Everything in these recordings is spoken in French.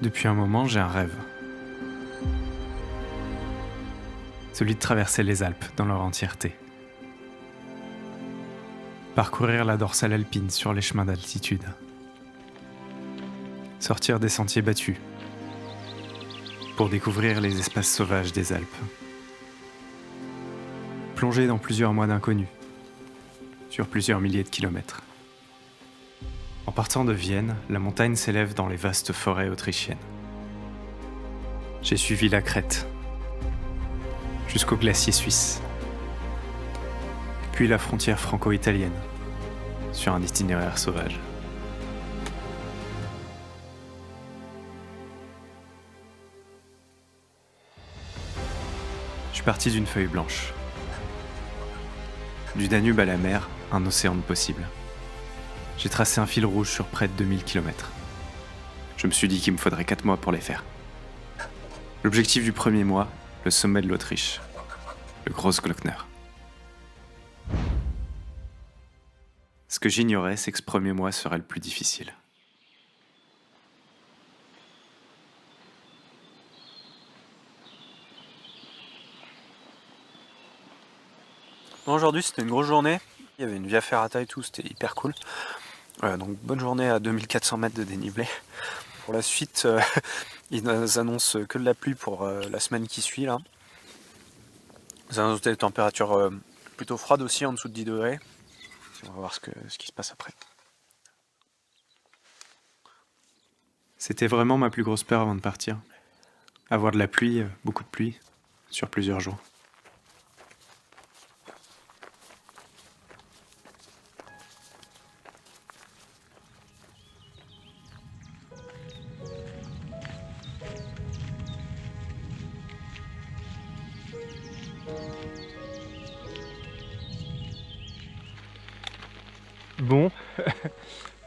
Depuis un moment, j'ai un rêve. Celui de traverser les Alpes dans leur entièreté. Parcourir la dorsale alpine sur les chemins d'altitude. Sortir des sentiers battus pour découvrir les espaces sauvages des Alpes. Plonger dans plusieurs mois d'inconnu, sur plusieurs milliers de kilomètres. En partant de Vienne, la montagne s'élève dans les vastes forêts autrichiennes. J'ai suivi la crête, jusqu'au glacier suisse, puis la frontière franco-italienne, sur un itinéraire sauvage. Je suis parti d'une feuille blanche. Du Danube à la mer, un océan de possibles. J'ai tracé un fil rouge sur près de 2000 km. Je me suis dit qu'il me faudrait 4 mois pour les faire. L'objectif du premier mois, le sommet de l'Autriche, le Großglockner. Ce que j'ignorais, c'est que ce premier mois serait le plus difficile. Aujourd'hui c'était une grosse journée, il y avait une via ferrata et tout, c'était hyper cool. Donc bonne journée à 2400 mètres de dénivelé. Pour la suite, ils nous annoncent que de la pluie pour la semaine qui suit là. Ils annoncent des températures plutôt froides aussi, en dessous de 10 degrés. On va voir ce qui se passe après. C'était vraiment ma plus grosse peur avant de partir. Avoir de la pluie, beaucoup de pluie, sur plusieurs jours. Bon,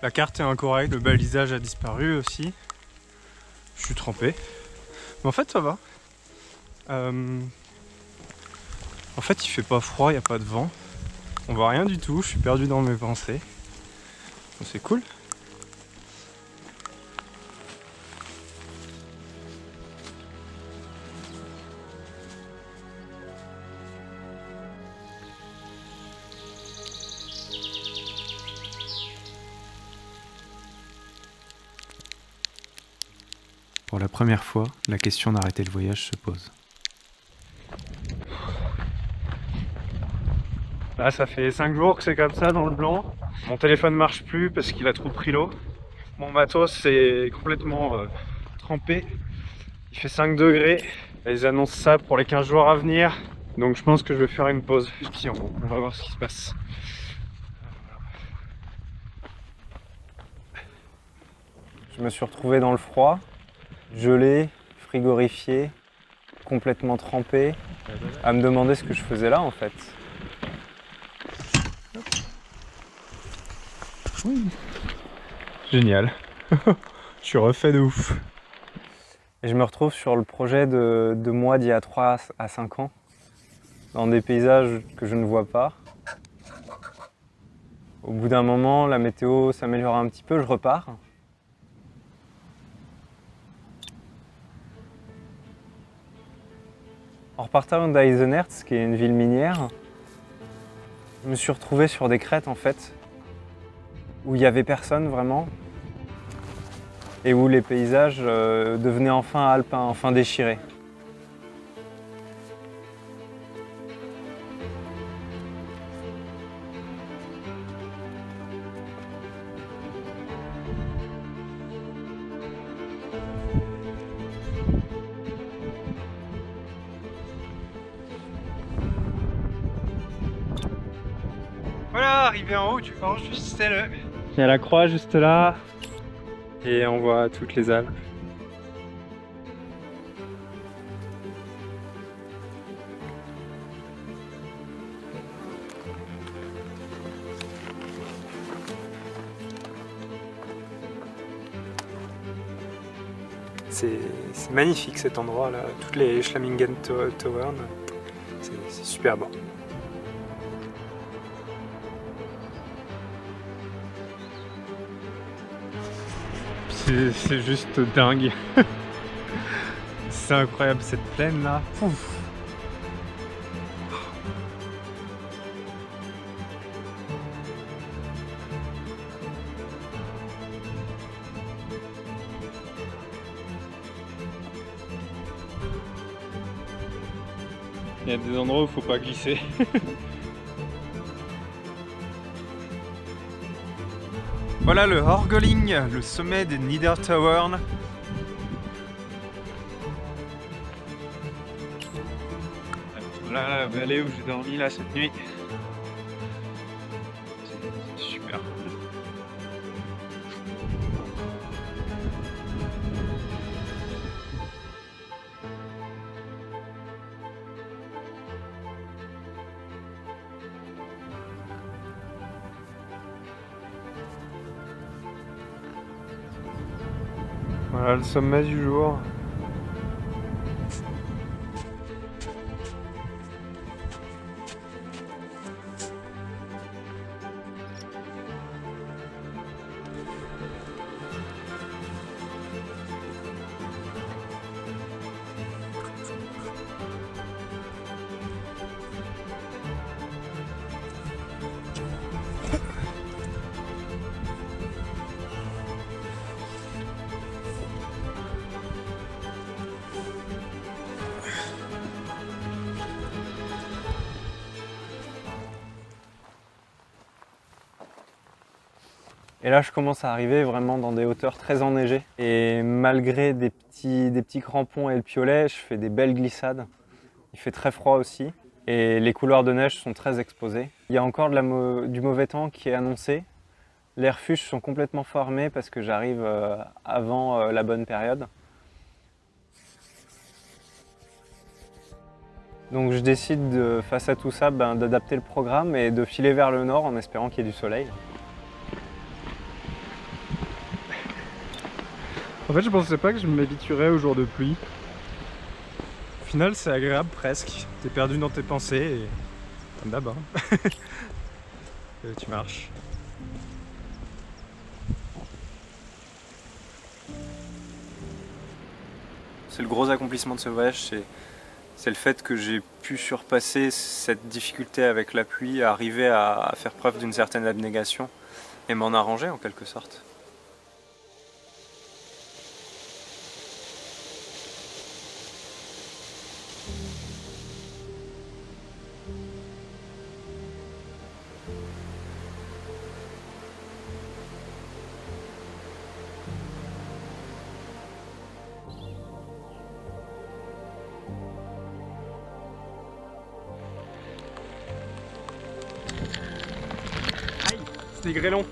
la carte est incorrecte, le balisage a disparu aussi. Je suis trempé. Mais en fait, ça va. En fait, il fait pas froid, il n'y a pas de vent. On voit rien du tout, je suis perdu dans mes pensées. Bon, c'est cool. Pour la première fois, la question d'arrêter le voyage se pose. Là, ça fait 5 jours que c'est comme ça dans le blanc. Mon téléphone marche plus parce qu'il a trop pris l'eau. Mon matos est complètement trempé. Il fait 5 degrés. Et ils annoncent ça pour les 15 jours à venir. Donc je pense que je vais faire une pause. Puis on va voir ce qui se passe. Je me suis retrouvé dans le froid, gelé, frigorifié, complètement trempé, à me demander ce que je faisais là en fait. Oui. Génial. Je suis refait de ouf. Et je me retrouve sur le projet de moi d'il y a 3 à 5 ans, dans des paysages que je ne vois pas. Au bout d'un moment, la météo s'améliore un petit peu, je repars. En repartant d'Eisenerz, qui est une ville minière, je me suis retrouvé sur des crêtes en fait, où il n'y avait personne vraiment, et où les paysages devenaient enfin alpins, enfin déchirés. Voilà, arrivé en haut, tu penses juste c'est le... Il y a la croix juste là, et on voit toutes les Alpes. C'est magnifique cet endroit là, toutes les Schlamingen Towern, c'est super beau. C'est juste dingue. C'est incroyable cette plaine là. Ouf. Il y a des endroits où il faut pas glisser. Voilà le Horgoling, le sommet des Niedertauern. Voilà la vallée où j'ai dormi là cette nuit. C'est super. Voilà le sommet du jour. Et là, je commence à arriver vraiment dans des hauteurs très enneigées. Et malgré des petits crampons et le piolet, je fais des belles glissades. Il fait très froid aussi. Et les couloirs de neige sont très exposés. Il y a encore du mauvais temps qui est annoncé. Les refuges sont complètement fermés parce que j'arrive avant la bonne période. Donc je décide, face à tout ça, d'adapter le programme et de filer vers le nord en espérant qu'il y ait du soleil. En fait, je pensais pas que je m'habituerais aux jours de pluie. Au final, c'est agréable presque. T'es perdu dans tes pensées et comme d'hab, hein. Et tu marches. C'est le gros accomplissement de ce voyage, c'est le fait que j'ai pu surpasser cette difficulté avec la pluie, arriver à faire preuve d'une certaine abnégation et m'en arranger en quelque sorte. C'est des grêlons.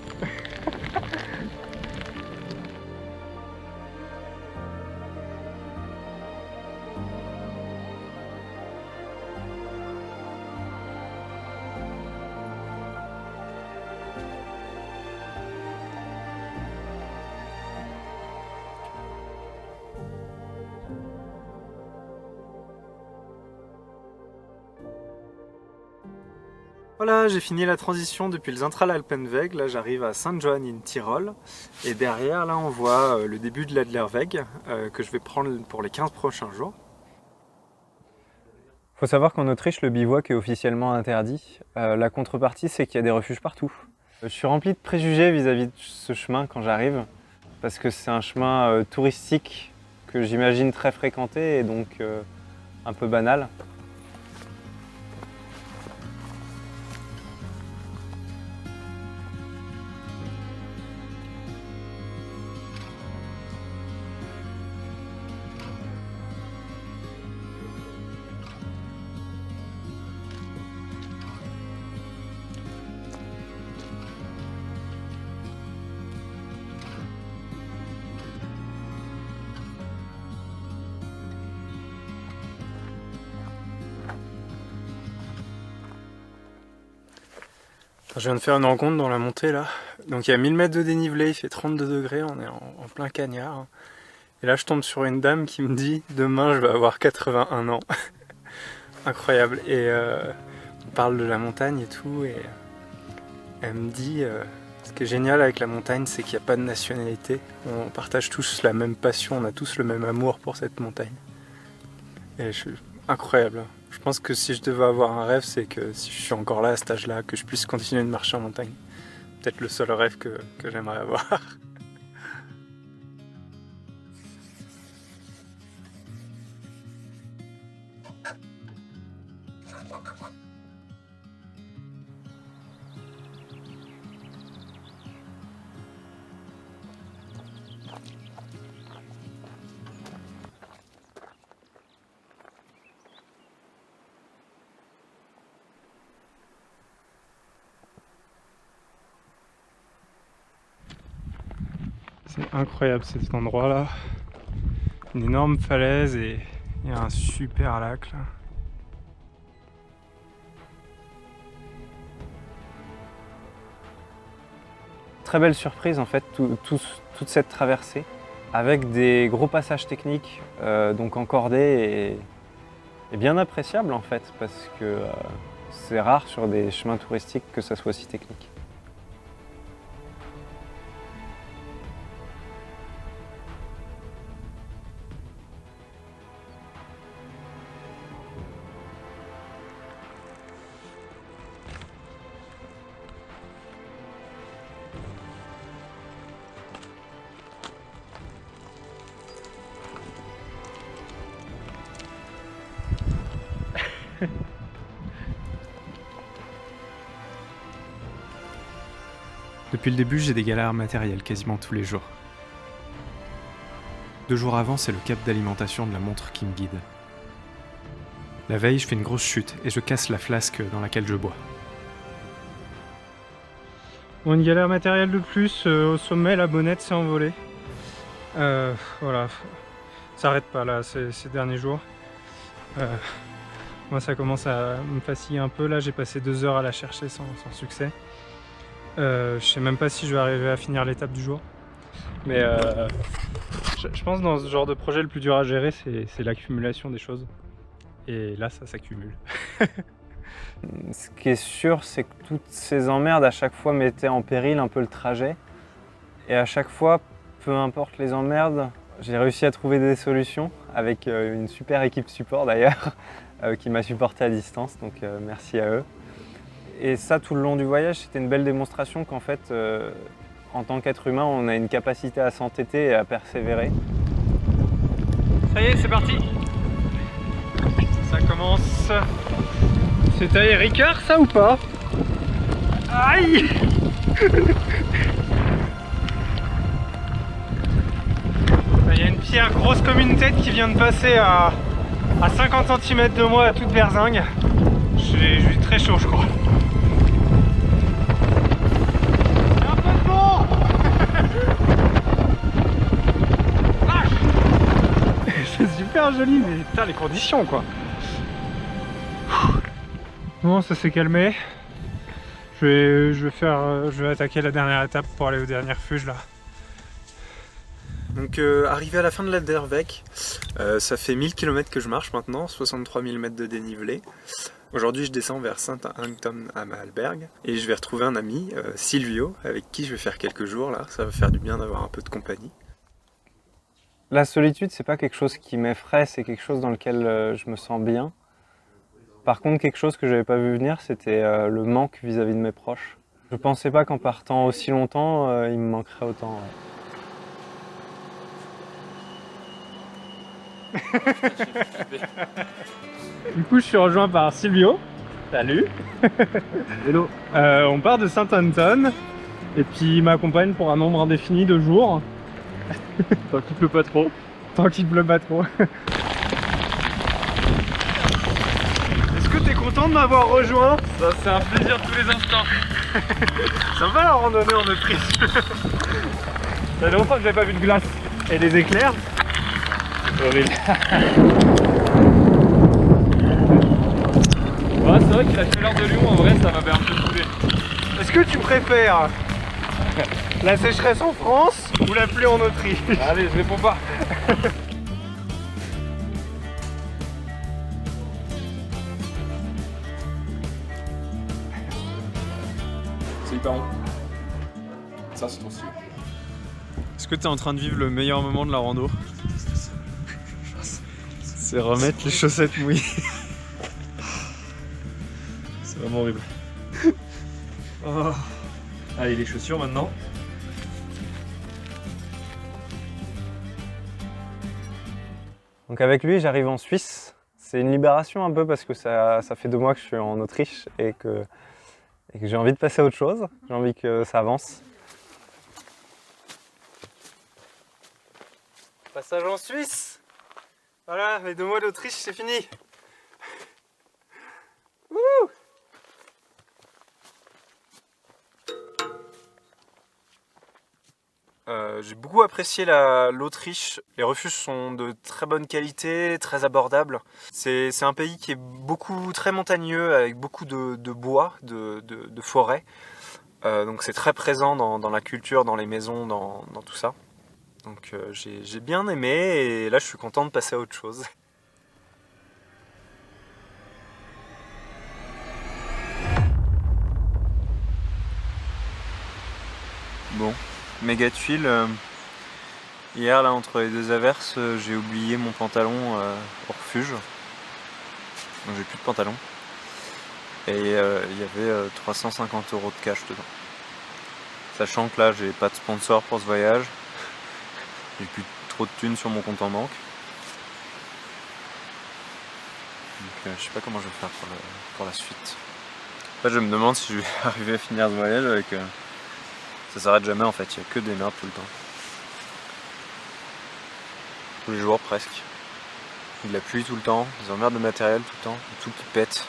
Voilà, j'ai fini la transition depuis le Zentralalpenweg. Là, j'arrive à Saint-Johann in Tyrol. Et derrière, là, on voit le début de l'Adlerweg que je vais prendre pour les 15 prochains jours. Il faut savoir qu'en Autriche, le bivouac est officiellement interdit. La contrepartie, c'est qu'il y a des refuges partout. Je suis rempli de préjugés vis-à-vis de ce chemin quand j'arrive, parce que c'est un chemin touristique que j'imagine très fréquenté et donc un peu banal. Je viens de faire une rencontre dans la montée là. Donc il y a 1000 mètres de dénivelé, il fait 32 degrés, on est en plein cagnard. Et là je tombe sur une dame qui me dit « Demain je vais avoir 81 ans ». Incroyable. Et on parle de la montagne et tout, et elle me dit Ce qui est génial avec la montagne, c'est qu'il n'y a pas de nationalité. On partage tous la même passion, on a tous le même amour pour cette montagne. Et incroyable. Je pense que si je devais avoir un rêve, c'est que si je suis encore là à cet âge-là, que je puisse continuer de marcher en montagne. Peut-être le seul rêve que j'aimerais avoir. C'est incroyable cet endroit-là. Une énorme falaise et il y a un super lac là. Très belle surprise en fait, toute cette traversée, avec des gros passages techniques, donc encordés et bien appréciables en fait, parce que c'est rare sur des chemins touristiques que ça soit si technique. Depuis le début, j'ai des galères matérielles quasiment tous les jours. 2 jours avant, c'est le cap d'alimentation de la montre qui me guide. La veille, je fais une grosse chute et je casse la flasque dans laquelle je bois. Bon, une galère matérielle de plus, au sommet la bonnette s'est envolée. Voilà, ça n'arrête pas là ces derniers jours. Moi ça commence à me fatiguer un peu, là j'ai passé 2 heures à la chercher sans succès. Je sais même pas si je vais arriver à finir l'étape du jour. Mais je pense que dans ce genre de projet le plus dur à gérer c'est l'accumulation des choses. Et là ça s'accumule. Ce qui est sûr, c'est que toutes ces emmerdes à chaque fois mettaient en péril un peu le trajet. Et à chaque fois, peu importe les emmerdes, j'ai réussi à trouver des solutions avec une super équipe support d'ailleurs qui m'a supporté à distance, donc merci à eux. Et ça, tout le long du voyage, c'était une belle démonstration qu'en fait, en tant qu'être humain, on a une capacité à s'entêter et à persévérer. Ça y est, c'est parti. Ça commence. C'est taillé Ricard ça ou pas? Aïe. Il y a une pierre grosse comme une tête qui vient de passer à 50 cm de moi à toute berzingue. Je suis très chaud je crois. Un peu de vent. C'est super joli mais putain les conditions quoi. Bon, ça s'est calmé. Je vais attaquer la dernière étape pour aller aux dernières refuges là. Donc arrivé à la fin de l'Alderweg, ça fait 1000 km que je marche maintenant, 63 000 mètres de dénivelé. Aujourd'hui je descends vers Saint-Anton à Mahalberg et je vais retrouver un ami, Silvio, avec qui je vais faire quelques jours là. Ça va faire du bien d'avoir un peu de compagnie. La solitude, c'est pas quelque chose qui m'effraie, c'est quelque chose dans lequel je me sens bien. Par contre, quelque chose que je n'avais pas vu venir, c'était le manque vis-à-vis de mes proches. Je pensais pas qu'en partant aussi longtemps, il me manquerait autant. Ouais. Du coup, je suis rejoint par Silvio. Salut. Hello. On part de Saint-Anton et puis il m'accompagne pour un nombre indéfini de jours. Tant qu'il pleut pas trop. Tant qu'il pleut pas trop. Est-ce que t'es content de m'avoir rejoint? Ça, c'est un plaisir tous les instants. Ça va la randonnée en Autriche. Ça fait longtemps que j'avais pas vu de glace. Et les éclairs? Horrible. Ouais, c'est vrai que la chaleur de Lyon, en vrai, ça m'avait un peu saoulé. Est-ce que tu préfères la sécheresse en France ou la pluie en Autriche? Allez, je réponds pas. C'est hyper bon. Ça, c'est trop stylé. Est-ce que tu es en train de vivre le meilleur moment de la rando? C'est remettre les chaussettes mouillées. C'est vraiment horrible. Oh. Allez, les chaussures maintenant. Donc avec lui, j'arrive en Suisse. C'est une libération un peu parce que ça fait 2 mois que je suis en Autriche et que j'ai envie de passer à autre chose. J'ai envie que ça avance. Passage en Suisse. Voilà, les 2 mois d'Autriche, c'est fini. Wouhou! J'ai beaucoup apprécié l'Autriche. Les refuges sont de très bonne qualité, très abordables. C'est un pays qui est très montagneux, avec beaucoup de bois, de forêts. Donc c'est très présent dans la culture, dans les maisons, dans tout ça. Donc j'ai bien aimé et là je suis content de passer à autre chose. Bon, méga tuile. Hier là entre les 2 averses, j'ai oublié mon pantalon au refuge. Donc j'ai plus de pantalon. Et il y avait 350 € de cash dedans. Sachant que là j'ai pas de sponsor pour ce voyage. J'ai plus trop de thunes sur mon compte en banque. Donc je sais pas comment je vais faire pour la suite. En fait je me demande si je vais arriver à finir ce voyage avec... ça s'arrête jamais en fait, il n'y a que des merdes tout le temps. Tous les jours presque. De la pluie tout le temps, des emmerdes de matériel tout le temps, tout qui pète.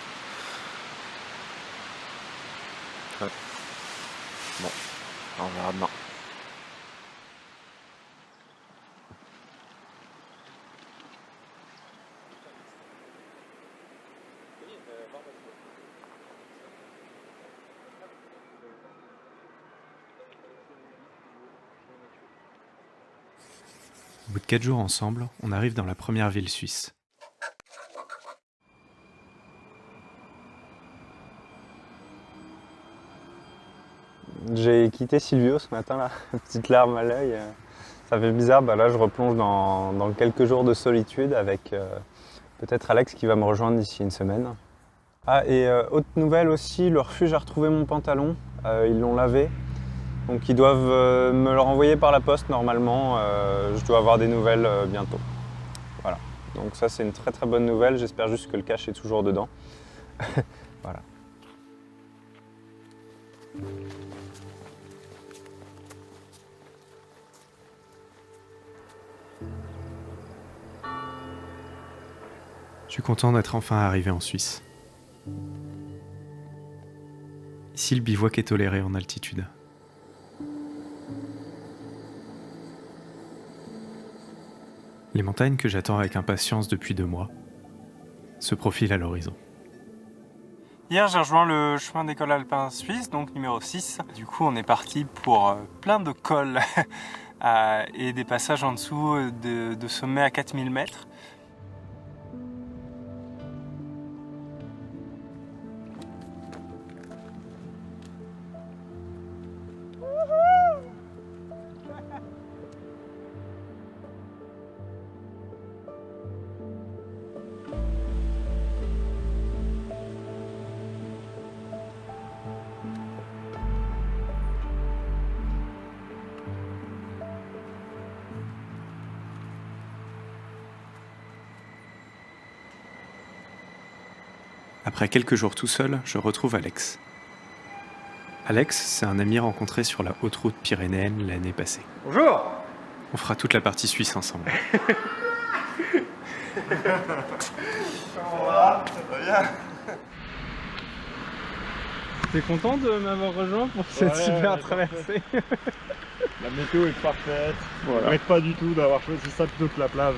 Ouais. Bon, on verra demain. Au bout de 4 jours ensemble, on arrive dans la première ville suisse. J'ai quitté Silvio ce matin là, petite larme à l'œil. Ça fait bizarre, là je replonge dans quelques jours de solitude avec peut-être Alex qui va me rejoindre d'ici une semaine. Ah et autre nouvelle aussi, le refuge a retrouvé mon pantalon, ils l'ont lavé. Donc ils doivent me le renvoyer par la poste normalement, je dois avoir des nouvelles bientôt. Voilà, donc ça c'est une très très bonne nouvelle, j'espère juste que le cash est toujours dedans. Voilà. Je suis content d'être enfin arrivé en Suisse. Ici, le bivouac est toléré en altitude. Les montagnes que j'attends avec impatience depuis 2 mois se profilent à l'horizon. Hier, j'ai rejoint le chemin d'école alpin suisse, donc numéro 6. Du coup, on est parti pour plein de cols et des passages en dessous de sommets à 4000 mètres. Après quelques jours tout seul, je retrouve Alex. Alex, c'est un ami rencontré sur la haute route pyrénéenne l'année passée. Bonjour. On fera toute la partie suisse ensemble. Comment va? Ça va bien? T'es content de m'avoir rejoint pour cette super traversée? La météo est parfaite. Voilà. Je regrette pas du tout d'avoir choisi ça plutôt que la plage.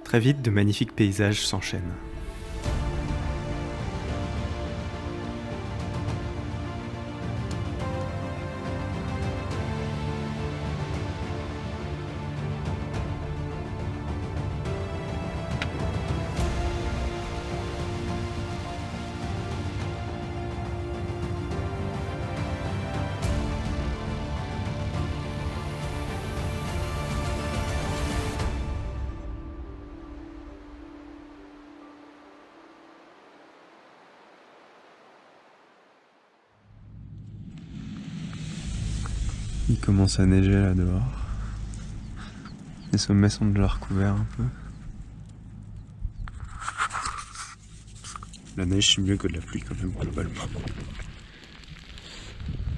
Très vite, de magnifiques paysages s'enchaînent. Il commence à neiger là dehors. Les sommets sont déjà recouverts un peu. La neige c'est mieux que de la pluie quand même globalement.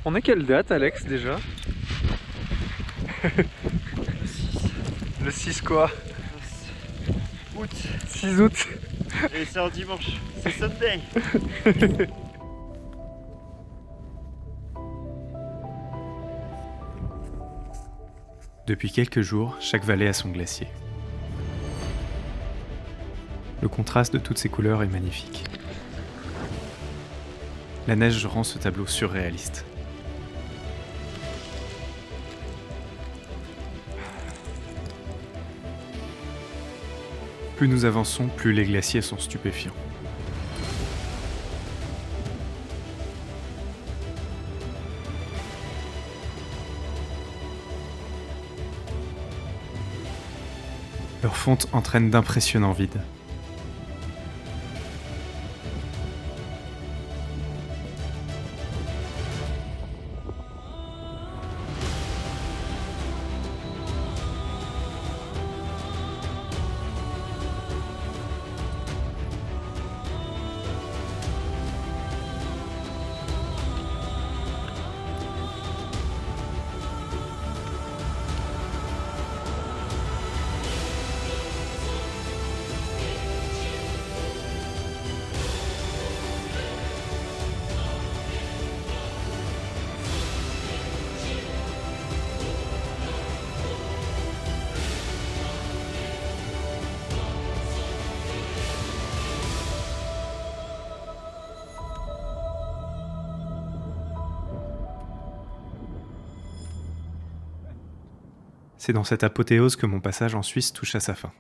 On est quelle date, Alex, déjà? Le 6 quoi? Août. 6 août. Et c'est un dimanche. C'est Sunday. Depuis quelques jours, chaque vallée a son glacier. Le contraste de toutes ces couleurs est magnifique. La neige rend ce tableau surréaliste. Plus nous avançons, plus les glaciers sont stupéfiants. Leur fonte entraîne d'impressionnants vides. C'est dans cette apothéose que mon passage en Suisse touche à sa fin.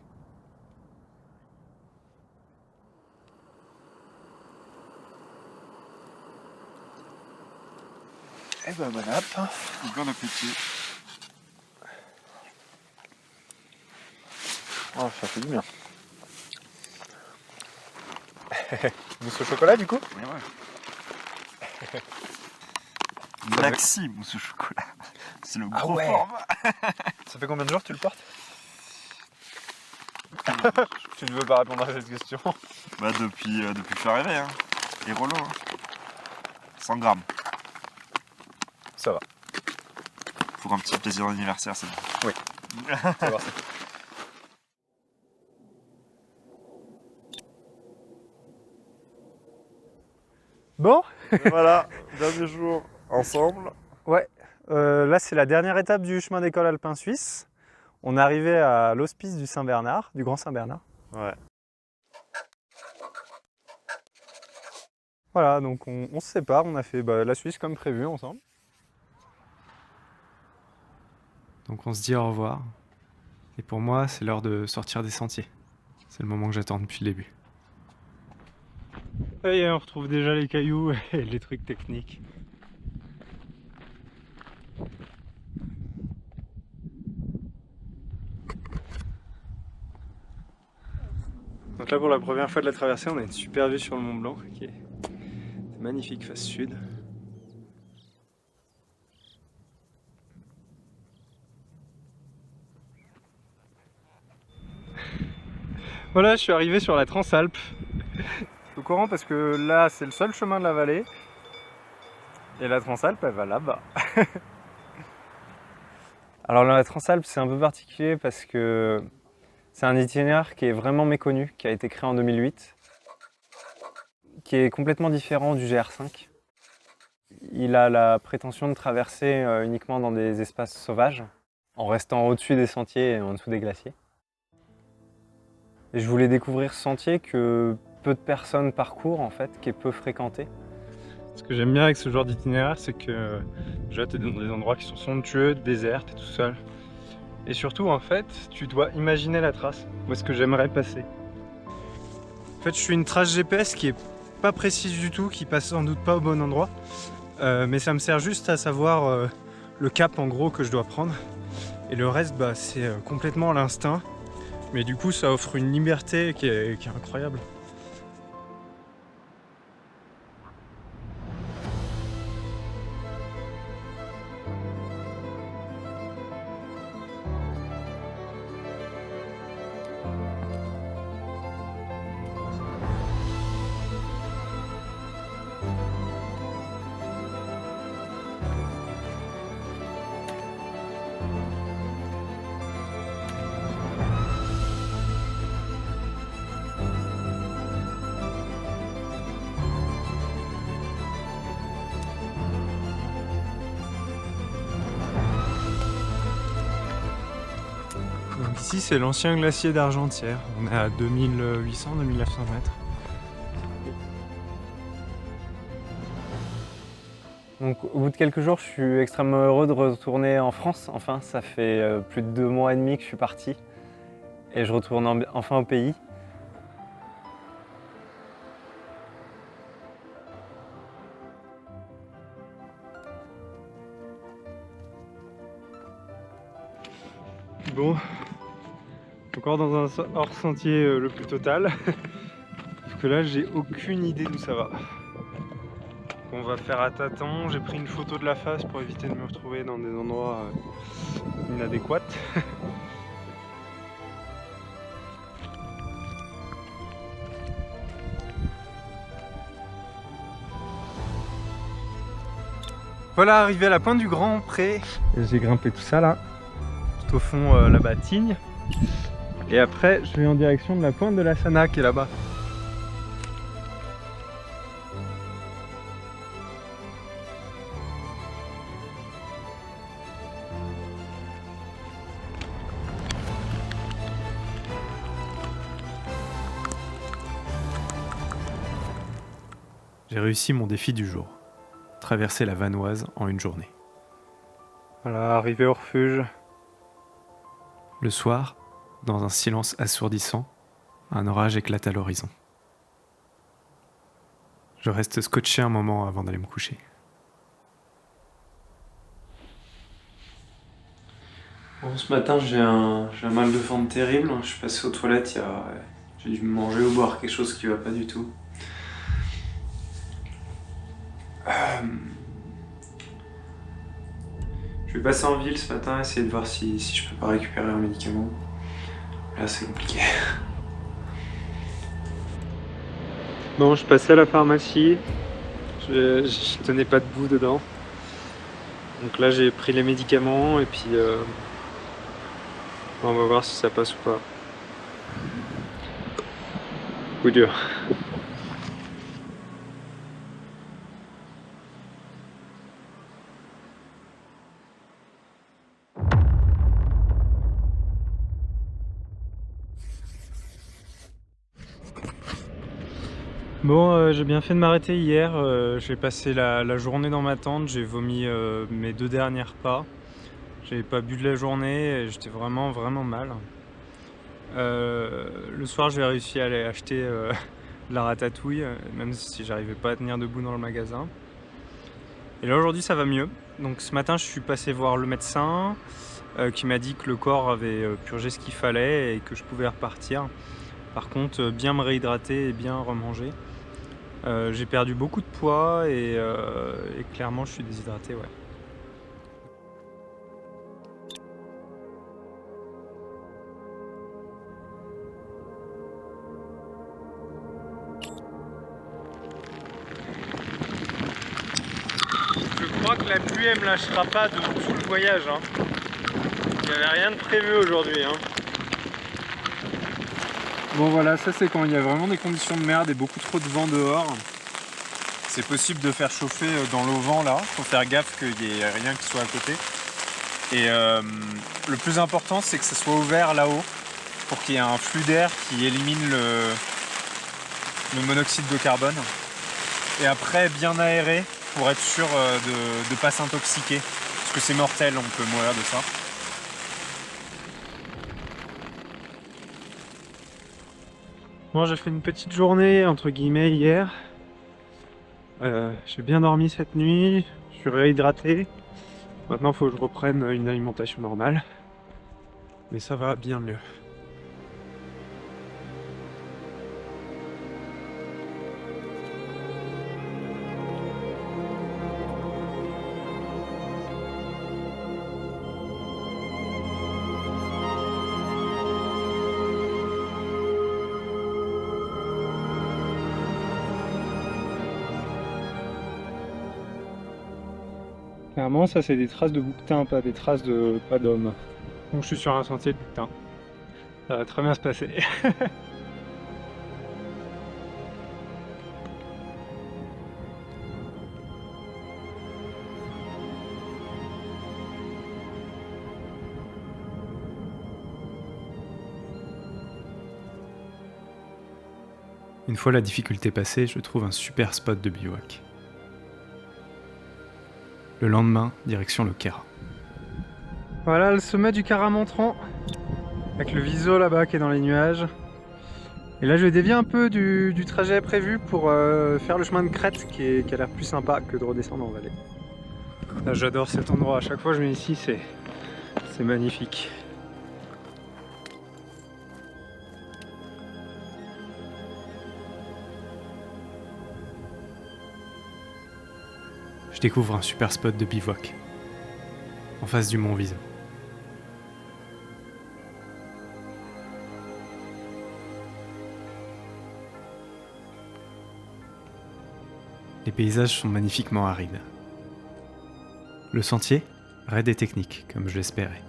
Eh ben bon app. Bon appétit. Oh, ça fait du bien. Mousse au chocolat du coup? Ouais. Maxi mousse au chocolat. C'est le gros ouais. format. Ça fait combien de jours que tu le portes? Tu ne veux pas répondre à cette question? Bah depuis que je suis arrivé, hein. Et Rollo, hein. 100 grammes. Ça va. Pour un petit plaisir d'anniversaire, c'est bon. Oui. Ça va. Bon, Et voilà, dernier jour ensemble. ouais. Là, c'est la dernière étape du chemin d'école alpin suisse. On est arrivé à l'hospice du Saint-Bernard, du Grand Saint-Bernard. Ouais. Voilà, donc on se sépare. On a fait la Suisse comme prévu ensemble. Donc on se dit au revoir. Et pour moi, c'est l'heure de sortir des sentiers. C'est le moment que j'attends depuis le début. Et on retrouve déjà les cailloux et les trucs techniques. Donc là, pour la première fois de la traversée, on a une super vue sur le Mont Blanc qui est magnifique face sud. Voilà, je suis arrivé sur la Transalpe. Je suis au courant parce que là, c'est le seul chemin de la vallée. Et la Transalpe, elle va là-bas. Alors la Transalpe, c'est un peu particulier parce que c'est un itinéraire qui est vraiment méconnu, qui a été créé en 2008, qui est complètement différent du GR5. Il a la prétention de traverser uniquement dans des espaces sauvages, en restant au-dessus des sentiers et en dessous des glaciers. Et je voulais découvrir ce sentier que peu de personnes parcourent en fait, qui est peu fréquenté. Ce que j'aime bien avec ce genre d'itinéraire, c'est que déjà tu es dans des endroits qui sont somptueux, déserts, tu es tout seul. Et surtout en fait, tu dois imaginer la trace, où est-ce que j'aimerais passer. En fait, je suis une trace GPS qui est pas précise du tout, qui passe sans doute pas au bon endroit. Mais ça me sert juste à savoir le cap en gros que je dois prendre. Et le reste, c'est complètement à l'instinct. Mais du coup, ça offre une liberté qui est incroyable. Donc ici c'est l'ancien glacier d'Argentière. On est à 2800-2900 mètres. Donc au bout de quelques jours, je suis extrêmement heureux de retourner en France. Enfin, ça fait plus de 2 mois et demi que je suis parti. Et je retourne enfin au pays. Bon, encore dans un hors sentier le plus total. Parce que là j'ai aucune idée d'où ça va. On va faire à tâtons. J'ai pris une photo de la face pour éviter de me retrouver dans des endroits inadéquats. Voilà, arrivé à la pointe du Grand Pré. J'ai grimpé tout ça là, tout au fond là-bas, Tignes. Et après, je vais en direction de la pointe de la Sana qui est là-bas. J'ai réussi mon défi du jour. Traverser la Vanoise en une journée. Voilà, arrivé au refuge. Le soir, dans un silence assourdissant, un orage éclate à l'horizon. Je reste scotché un moment avant d'aller me coucher. Bon, ce matin, j'ai un mal de ventre terrible. Je suis passé aux toilettes, j'ai dû manger ou boire quelque chose qui va pas du tout. Je vais passer en ville ce matin, essayer de voir si je peux pas récupérer un médicament. Là, c'est compliqué. Bon, je passais à la pharmacie. Je tenais pas debout dedans. Donc là, j'ai pris les médicaments et puis on va voir si ça passe ou pas. Coup dur. Bon, j'ai bien fait de m'arrêter hier. J'ai passé la journée dans ma tente. J'ai vomi mes 2 dernières pas. J'avais pas bu de la journée et j'étais vraiment mal. Le soir, j'ai réussi à aller acheter de la ratatouille, même si j'arrivais pas à tenir debout dans le magasin. Et là aujourd'hui ça va mieux. Donc ce matin je suis passé voir le médecin qui m'a dit que le corps avait purgé ce qu'il fallait et que je pouvais repartir. Par contre bien me réhydrater et bien remanger. J'ai perdu beaucoup de poids et clairement je suis déshydraté, ouais. Je crois que la pluie elle me lâchera pas de tout le voyage, hein. Il n'y avait rien de prévu aujourd'hui, hein. Bon voilà, ça c'est quand il y a vraiment des conditions de merde et beaucoup trop de vent dehors. C'est possible de faire chauffer dans l'auvent là, faut faire gaffe qu'il n'y ait rien qui soit à côté. Et le plus important c'est que ça soit ouvert là-haut pour qu'il y ait un flux d'air qui élimine le monoxyde de carbone. Et après bien aéré pour être sûr de ne pas s'intoxiquer. Parce que c'est mortel, on peut mourir de ça. Bon, j'ai fait une petite journée entre guillemets hier. J'ai bien dormi cette nuit, je suis réhydraté. Maintenant, il faut que je reprenne une alimentation normale. Mais ça va bien mieux. Clairement, ça c'est des traces de bouquetin, pas des traces de pas d'homme. Donc je suis sur un sentier de bouquetin. Ça va très bien se passer. Une fois la difficulté passée, je trouve un super spot de bivouac. Le lendemain, direction le Kera. Voilà le sommet du Kara-Montran, avec le Viso là-bas qui est dans les nuages. Et là je vais dévier un peu du trajet prévu pour faire le chemin de crête qui a l'air plus sympa que de redescendre en vallée. J'adore cet endroit, à chaque fois que je viens ici c'est magnifique. Je découvre un super spot de bivouac, en face du mont Viso. Les paysages sont magnifiquement arides. Le sentier, raide et technique, comme je l'espérais.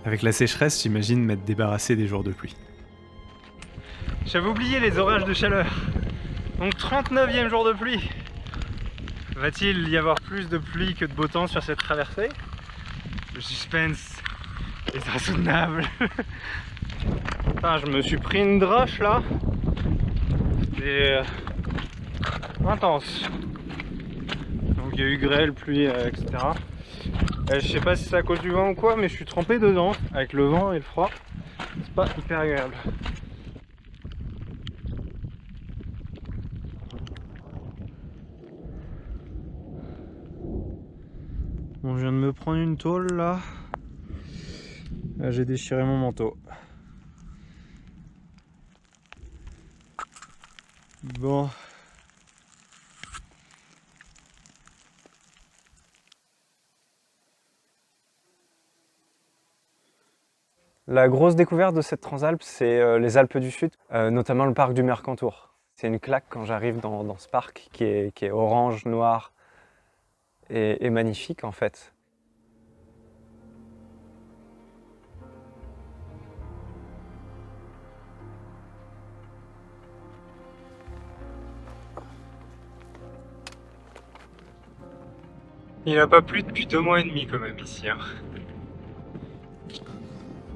Avec la sécheresse, j'imagine m'être débarrassé des jours de pluie. J'avais oublié les orages de chaleur. Donc 39e jour de pluie. Va-t-il y avoir plus de pluie que de beau temps sur cette traversée? Le suspense est insoutenable. Putain, je me suis pris une drache là. C'est intense. Donc il y a eu grêle, pluie, etc. Je sais pas si c'est à cause du vent ou quoi, mais je suis trempé dedans avec le vent et le froid. C'est pas hyper agréable. Bon, je viens de me prendre une tôle là. J'ai déchiré mon manteau. Bon. La grosse découverte de cette Transalpe, c'est les Alpes du Sud, notamment le parc du Mercantour. C'est une claque quand j'arrive dans ce parc qui est orange, noir et magnifique en fait. Il n'a pas plu depuis 2 mois et demi quand même ici. Hein.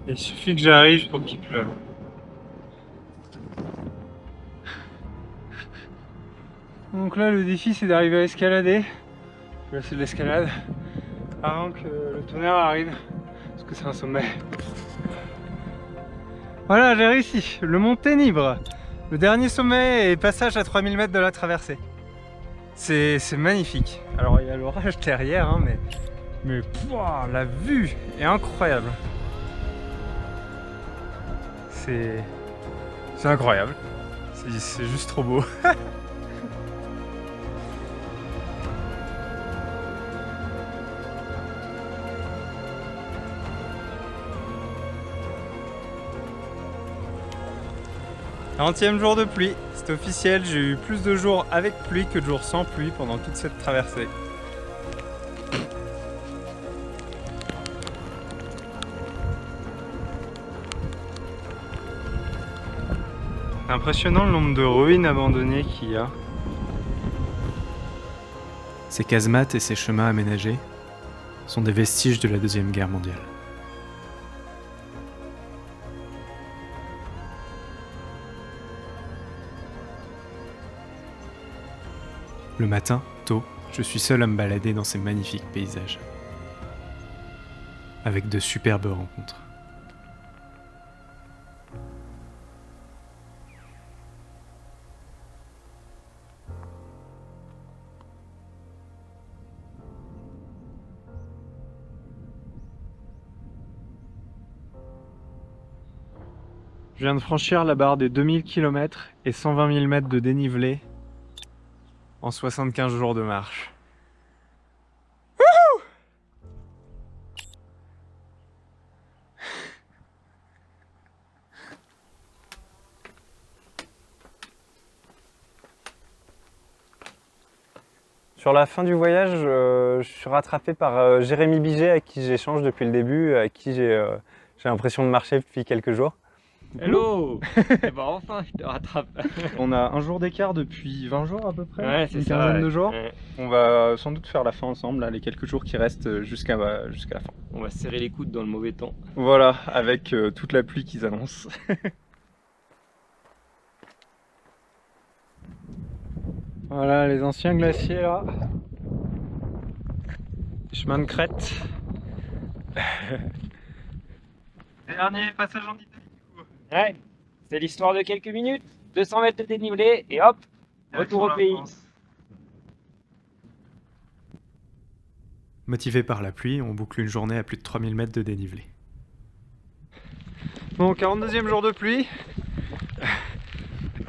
Il suffit que j'arrive pour qu'il pleuve. Donc là le défi c'est d'arriver à escalader. Là c'est de l'escalade avant que le tonnerre arrive. Parce que c'est un sommet. Voilà, j'ai réussi. Le mont Ténibre. Le dernier sommet et passage à 3000 mètres de la traversée. C'est magnifique. Alors il y a l'orage derrière, hein, mais pouah, la vue est incroyable. C'est incroyable. C'est juste trop beau. « 40e jour de pluie, c'est officiel, j'ai eu plus de jours avec pluie que de jours sans pluie pendant toute cette traversée. C'est impressionnant le nombre de ruines abandonnées qu'il y a. Ces casemates et ces chemins aménagés sont des vestiges de la Deuxième Guerre mondiale. Le matin, tôt, je suis seul à me balader dans ces magnifiques paysages. Avec de superbes rencontres. Je viens de franchir la barre des 2000 km et 120 000 mètres de dénivelé en 75 jours de marche. Wouhou! Sur la fin du voyage, je suis rattrapé par Jérémy Biget, avec qui j'échange depuis le début, avec qui j'ai l'impression de marcher depuis quelques jours. Hello. Et bah enfin, je te rattrape. On a un jour d'écart depuis 20 jours à peu près, Ouais, c'est une ça. quinzaine de Ouais. jours. Ouais. On va sans doute faire la fin ensemble, là, les quelques jours qui restent jusqu'à la fin. On va serrer les coudes dans le mauvais temps. Voilà, avec toute la pluie qu'ils annoncent. Voilà les anciens glaciers là. Chemin de crête. Dernier passage en Italie du coup. Ouais, c'est l'histoire de quelques minutes, 200 mètres de dénivelé et hop, retour au pays. Motivé par la pluie, on boucle une journée à plus de 3000 mètres de dénivelé. Bon, 42e jour de pluie.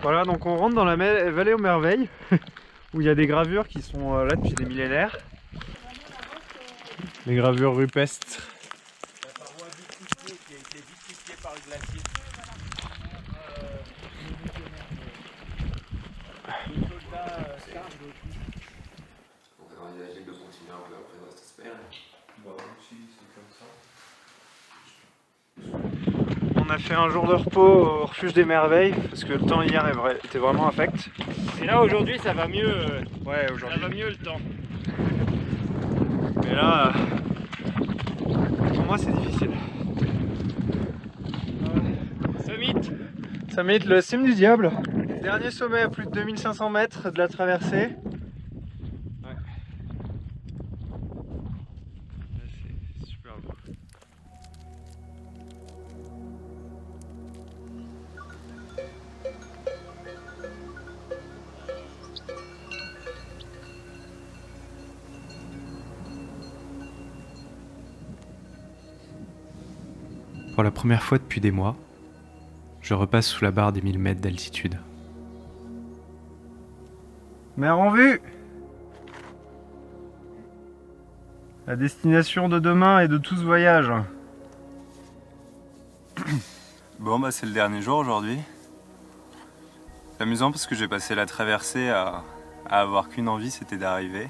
Voilà, donc on rentre dans la vallée aux merveilles, où il y a des gravures qui sont là depuis des millénaires. Des gravures rupestres. La paroi vitrifiée qui a été vitrifiée par le glacier. On a fait un jour de repos au refuge des merveilles, parce que le temps hier était vraiment infect. Et là aujourd'hui ça va mieux, Ouais, ça aujourd'hui. va mieux le temps. Mais là, pour moi c'est difficile. Summit. Summit, le cime du diable. Dernier sommet à plus de 2500 mètres de la traversée. Ouais. C'est super beau. Pour la première fois depuis des mois, je repasse sous la barre des 1000 mètres d'altitude. Mer en vue! La destination de demain et de tout ce voyage. Bon bah c'est le dernier jour aujourd'hui. C'est amusant parce que j'ai passé la traversée à avoir qu'une envie, c'était d'arriver.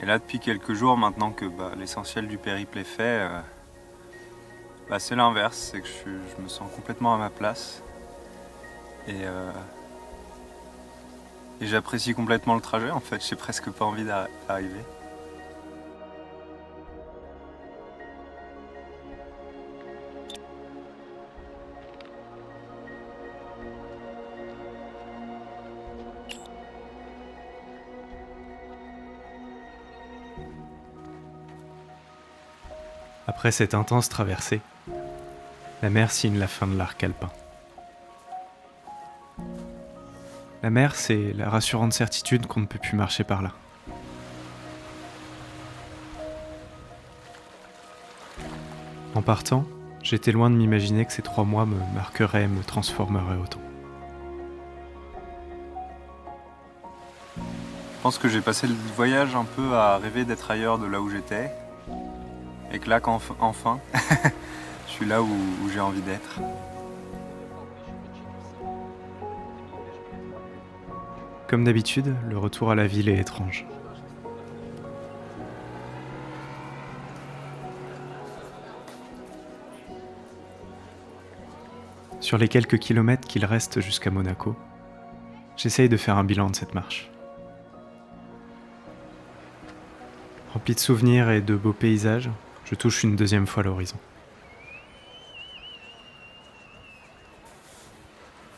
Et là depuis quelques jours maintenant que l'essentiel du périple est fait, c'est l'inverse, c'est que je me sens complètement à ma place. Et j'apprécie complètement le trajet en fait, j'ai presque pas envie d'arriver. Après cette intense traversée, la mer signe la fin de l'arc alpin. La mer, c'est la rassurante certitude qu'on ne peut plus marcher par là. En partant, j'étais loin de m'imaginer que ces 3 mois me marqueraient, me transformeraient autant. Je pense que j'ai passé le voyage un peu à rêver d'être ailleurs de là où j'étais. Et que là, enfin, je suis là où j'ai envie d'être. Comme d'habitude, le retour à la ville est étrange. Sur les quelques kilomètres qu'il reste jusqu'à Monaco, j'essaye de faire un bilan de cette marche. Rempli de souvenirs et de beaux paysages, je touche une deuxième fois l'horizon.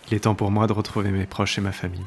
Il est temps pour moi de retrouver mes proches et ma famille.